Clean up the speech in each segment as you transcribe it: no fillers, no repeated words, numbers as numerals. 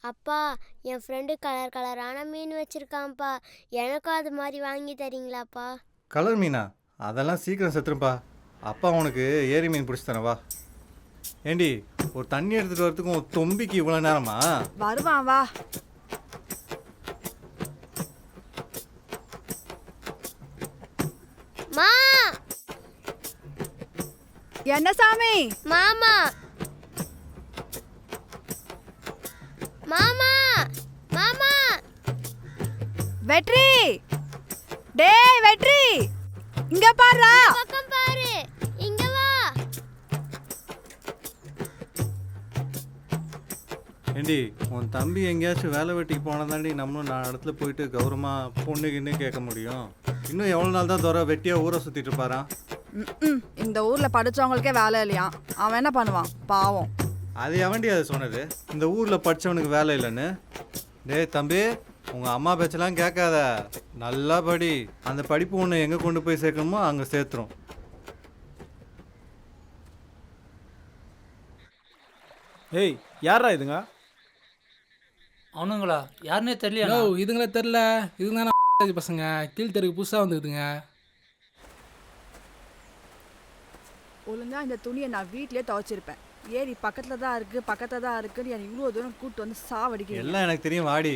அப்பா, என் friend colour கலரான மீன் வச்சிருக்கான்ப்பா. எனக்கும் அது மாதிரி வாங்கி தரீங்களாப்பா? கலர் மீனா? அதெல்லாம் சீக்கிரம் செத்துருப்பா. அப்பா உனக்கு ஏரி மீன் பிடிச்சி தரேன் வா. ஏண்டி, ஒரு தண்ணி எடுத்துகிட்டு வரதுக்கும் ஒரு தொம்பிக்கு இவ்வளோ நேரமா? வருவான் வா. மா, என்ன சாமி? மாமா, மாமா, மாமா. வெற்றி, டேய் வெற்றி, இங்க பாருடா. பக்கம் பாரு, இங்க வா. ஏண்டி, உன் தம்பி எங்கேயாச்சும் வேலை வெட்டிக்கு போனதாண்டி நம்மளும் நான் இடத்துல போயிட்டு கௌரவமாக பொண்ணுக்குன்னு கேட்க முடியும். இன்னும் எவ்வளோ நாள் தான் தவிர வெட்டியாக ஊரை சுற்றிட்டு இருப்பாரான்? இந்த ஊர்ல படிச்சவங்களுக்கே வேலை இல்லையா? அவன் என்ன பண்ணுவான் பாவம். அது எவன்டி அதை சொன்னது, இந்த ஊரில் படித்தவனுக்கு வேலை இல்லைன்னு? டேய் தம்பி, உங்கள் அம்மா பேச்செல்லாம் கேட்காத, நல்லா படி. அந்த படிப்பு ஒன்று எங்கே கொண்டு போய் சேர்க்கணுமோ அங்கே சேர்த்துரும். ஏய், யாரா இதுங்க? அவனுங்களா? யாருன்னே தெரியல. இதுங்களே தெரில. இதுங்க பசங்க கீழ்த்தெருக்கு புதுசாக வந்துக்குதுங்க. ஒழுங்கா இந்த துணியை நான் வீட்லயே துவைச்சிருப்பேன். ஏரி பக்கத்துல தான் இருக்குன்னு எனக்கு இவ்வளோ தூரம் கூட்டு வந்து சாவடிக்க. எல்லாம் எனக்கு தெரியும், வாடி.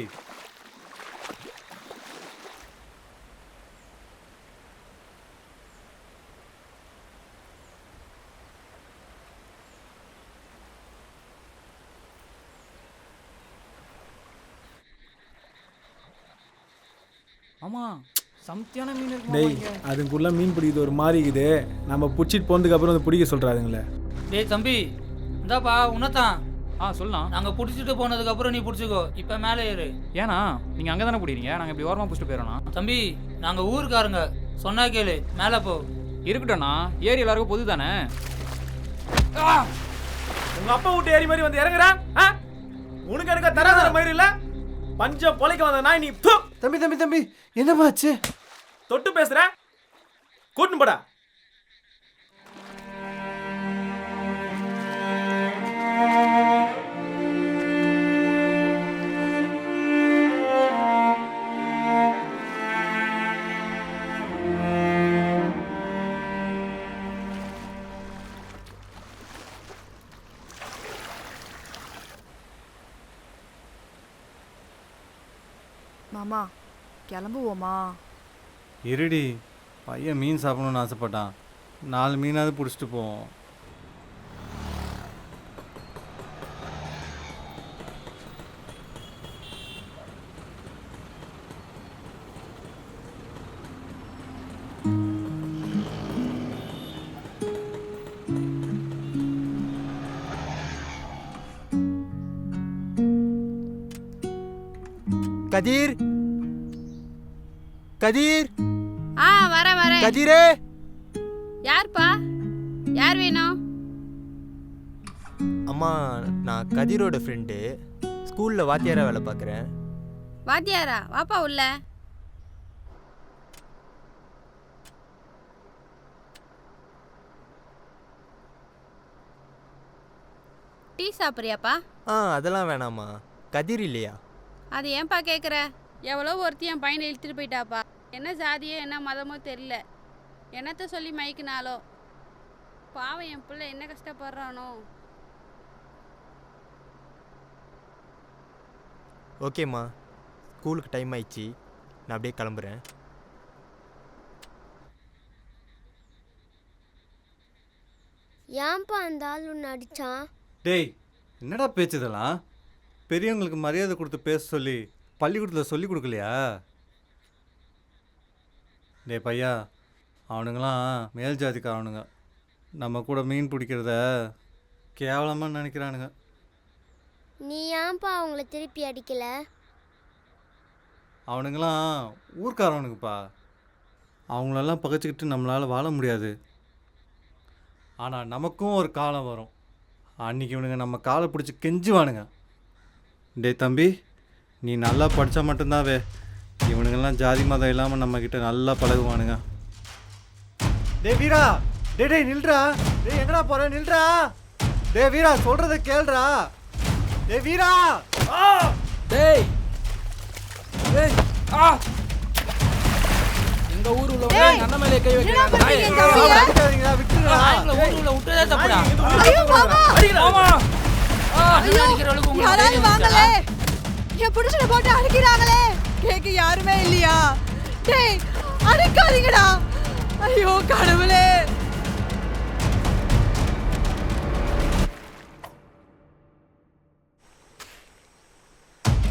ஆமாம், சம்தியான மீன் இருக்கு. டேய், அதுக்குள்ள மீன் பிடிக்குது ஒரு மாதிரி இருக்குது. நம்ம பிடிச்சிட்டு போனதுக்கு அப்புறம் வந்து பிடிக்க சொல்கிறாதுங்களே. டேய் தம்பி, இந்தாப்பா உன்னதான். சொல்லலாம். நாங்கள் பிடிச்சிட்டு போனதுக்கப்புறம் நீ பிடிச்சிக்கோ. இப்போ மேலே ஏறு. ஏன்னா நீங்கள் அங்கே தானே பிடிக்கிறீங்க, நாங்கள் இப்படி ஓரமாக பிடிச்சிட்டு போயிடணும். தம்பி, நாங்கள் ஊருக்காரங்க, சொன்னா கேளு, மேலே போ. இருக்கட்டும்ண்ணா, ஏரி எல்லாருக்கும் பொது தானே. உங்க அப்பா விட்டு ஏறி மாதிரி வந்து இறங்குறேன். உனக்கு எனக்கு தராத மாதிரி இல்லை. பஞ்சம் பொழைக்க வந்த நாய் நீ. தம்பி தம்பி தம்பி, என்னமாச்சு? தொட்டு பேசுற, கூட்டு போடா. மாமா கிளம்புவோமா? இருடி, பையன் மீன் சாப்பிடணும்னு ஆசைப்பட்டான். 4 மீனாவது பிடிச்சிட்டு போவோம். கதிர், கதிர், வர கதிரே. யார்ப்பா? யார் வேணும்? அம்மா, நான் கதிரோட ஃப்ரெண்டு. ஸ்கூலில் வாத்தியாரா வேலை பார்க்குறேன். வாத்தியாரா? வாப்பா உள்ள. டீ சாப்பிட்றியாப்பா? அதெல்லாம் வேணாம்மா. கதிர் இல்லையா? அது ஏன்பா கேட்குற? எவ்வளோ ஒருத்தி என் பையனை இழுத்துட்டு போயிட்டாப்பா. என்ன ஜாதியோ என்ன மதமோ தெரியல. என்னத்த சொல்லி மயக்கினாலோ. பாவம் என் பிள்ளை என்ன கஷ்டப்படுறானோ. ஓகேம்மா, ஸ்கூலுக்கு டைம் ஆயிடுச்சு, நான் அப்படியே கிளம்புறேன். ஏன்பா அந்த ஆள் ஒன்று அடித்தான்? டேய், என்னடா பேச்சு இதெல்லாம்? பெரியவங்களுக்கு மரியாதை கொடுத்து பேச சொல்லி பள்ளிக்கூடத்தில் சொல்லி கொடுக்கலையா? டேய் பையா, அவனுங்களாம் மேல் ஜாதிக்காரனுங்க. நம்ம கூட மீன் பிடிக்கிறத கேவலமாக நினைக்கிறானுங்க. நீ ஏன்பா அவங்கள திருப்பி அடிக்கல? அவனுங்களாம் ஊர்க்காரவனுக்குப்பா. அவங்களெல்லாம் பகைச்சிக்கிட்டு நம்மளால் வாழ முடியாது. ஆனால் நமக்கும் ஒரு காலம் வரும், அன்றைக்கி இவனுங்க நம்ம காலை பிடிச்சி கெஞ்சுவானுங்க. டேய் தம்பி, நீ நல்லா படித்தா மட்டும்தாவே இவனுங்கெல்லாம் ஜாதி மதம் இல்லாமல் நம்மக்கிட்ட நல்லா பழகுவானுங்க. டே வீரா, டே நில்றா. டே எங்கடா போற? நில்றா. டே வீரா, சொல்கிறத கேள்றா. டே வீரா. டேய் டேய் ஆ எங்க ஊர் உள்ளவங்க எங்க அண்ணன் மேலே கை வைக்கிறாங்க. பண்றீங்க என் தம்பியை? அடிக்காதீங்கடா, விட்டுருங்கடா. நாய்ங்களை ஊருக்குள்ள விட்டதே தப்புடா. ஐயோ மாமா மாமா அண்ணன் அடிக்கிற அளவுக்கு உங்களுக்கு யாராவது தைரியம் வாங்களே இருந்துச்சா? என் புடிச்சனை போட்டு அடிக்கிறாங்களே கேட்க யாருமே இல்லையா? டேய் அடிக்காதீங்கடா. ஐயோ கடவுளே.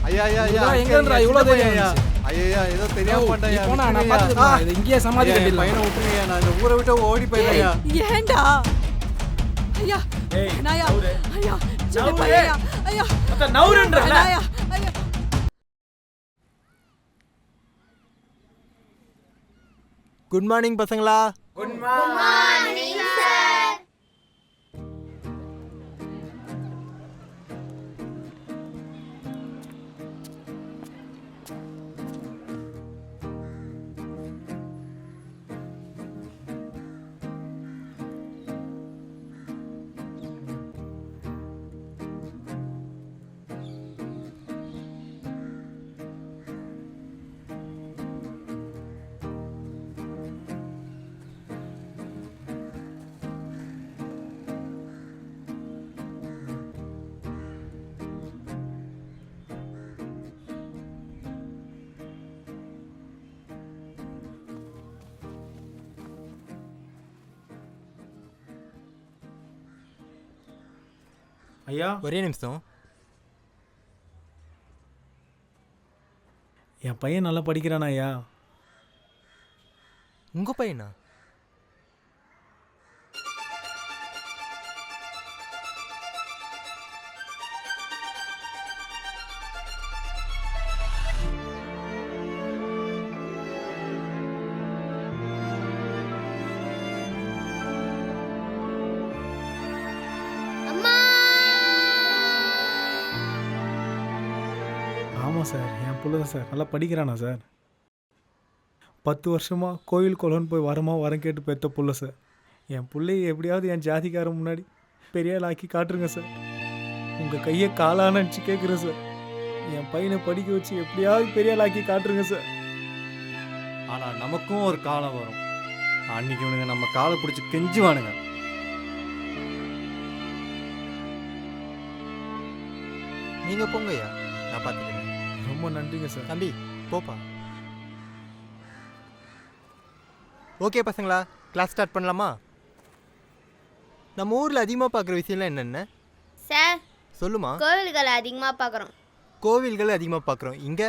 ஐயா, ஐயா, ஐயா, இதெல்லாம் எங்கேன்றா இவ்வளோ தைரியம் ஐயா. வந்துச்சு? ஐயா, ஏதோ தெரியாம பண்ணிட்டேன் ஐயா, போனா நான் விட்டுருங்க ஐயா. பார்த்துக்கிறேன். இது இங்கேயே சமாதி ஐயா, என் கட்டிடலாம். பையனை விட்டுருங்க ஐயா, நான் இந்த ஊரை விட்டு ஓடி போயிடுறேன் ஐயா. ஏன்டா? ஐயா ஏய், நாயா நவுரு. ஐயா சின்ன நவுரு. பையயா ஐயா அத்த நவுருன்றல. நாயா ஐயா. குட் மார்னிங் பசங்களா. ஐயா ஒரே நிமிஷம். என் பையன் நல்லா படிக்கிறானா ஐயா? உங்க பையனா? அம்மா ஆமாம் சார், என் பிள்ளை தான் சார். நல்லா படிக்கிறானா சார்? 10 வருஷமாக கோயில் குளம்னு போய் வரம் கேட்டு பெற்ற புள்ள சார். என் பிள்ளையை எப்படியாவது என் ஜாதிக்காரன் முன்னாடி பெரிய ஆள் ஆக்கி காட்டுருங்க சார். உங்கள் கையை காலான்னு நினச்சி கேட்குறேன் சார். என் பையனை படிக்க வச்சு எப்படியாவது பெரிய ஆள் ஆக்கி காட்டுருங்க சார். ஆனா நமக்கும் ஒரு காலம் வரும். அன்னைக்கு இவனுங்க நம்ம காலை பிடிச்சி கெஞ்சுவானுங்க. நீங்க போங்க ஐயா, நான் பார்த்துக்கிறேன். ரொம்ப நன்றிங்க சார். தம்பி போப்பா. ஓகே பசங்களா, கிளாஸ் ஸ்டார்ட் பண்ணலாமா? நம்ம ஊரில் அதிகமாக பார்க்குற விஷயம்லாம் என்னென்ன சார், சொல்லுமா? கோவில்களை அதிகமாக பார்க்குறோம். கோவில்கள் அதிகமாக பார்க்குறோம். இங்கே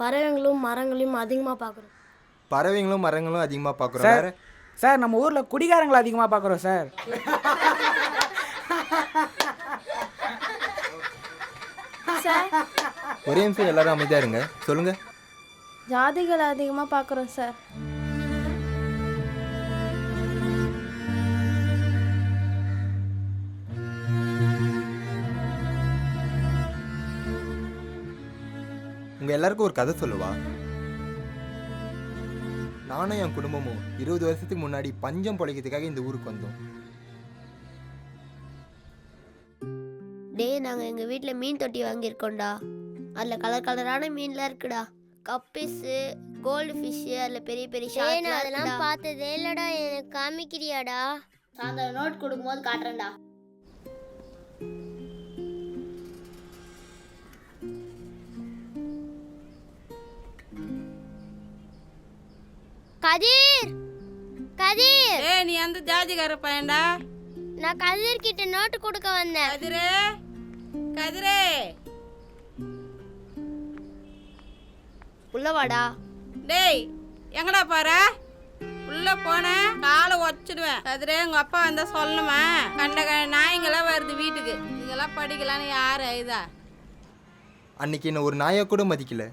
பறவைங்களும் மரங்களையும் அதிகமாக பார்க்குறோம். பறவைங்களும் மரங்களும் அதிகமாக பார்க்குறோம். வேற சார் நம்ம ஊரில் குடிகாரங்களை அதிகமாக பார்க்குறோம் சார். ஒரே நிமிஷம் எல்லாரும் அமைதியாக இருங்க. சொல்லுங்க. ஜாதிகளை அதிகமாக பார்க்குறோம் சார். உங்கள் எல்லாருக்கும் ஒரு கதை சொல்லுவா. நானும் என் குடும்பமும் 20 வருஷத்துக்கு முன்னாடி பஞ்சம் பொழைக்கிறதுக்காக இந்த ஊருக்கு வந்தோம். நாங்கள் எங்கள் வீட்டில் மீன் தொட்டி வாங்கியிருக்கோம்டா. அதில் கலர் கலரான மீன்லாம் இருக்குடா. கப்பிஸு, கோல்டு ஃபிஷ்ஷு, அதில் பெரிய பெரிய ஷார்க். அதெல்லாம் பார்த்ததே இல்லைடா. எனக்கு காமிக்கிறியாடா? அந்த நோட் கொடுக்கும்போது காட்டுறேன்டா. கதிர், கதிர், ஏய் நீ அந்த ஜாதிகார பையன்டா. நான் கதிர் கிட்ட நோட்டு கொடுக்க வந்தேன். கதிரே, கதிரே, உள்ளவாடா. டேய் எங்கடா பாரு, உள்ள போன காலை உடச்சிடுவேன். கதிரே, உங்க அப்பா வந்தா சொல்லணுமா? கண்ட நாய்ங்களாம் வருது வீட்டுக்கு. இதெல்லாம் படிக்கலான்னு யாரு இதா? அன்னைக்கு என்னை ஒரு நாயை கூட மதிக்கல.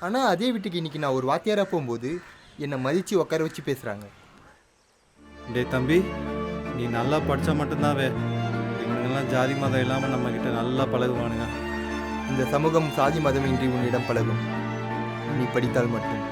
ஆனால் அதே வீட்டுக்கு இன்னைக்கு நான் ஒரு வாத்தியாராக போகும்போது என்னை மதித்து உட்கார வச்சு பேசுகிறாங்க. டேய் தம்பி, நீ நல்லா படித்தா மட்டும்தான் இவனுங்கெல்லாம் ஜாதி மதம் இல்லாமல் நம்மக்கிட்ட நல்லா பழகுவானுங்க. இந்த சமூகம் சாதி மதமின்றி உன்னிடம் பழகும். நீ படித்தால் மட்டும்.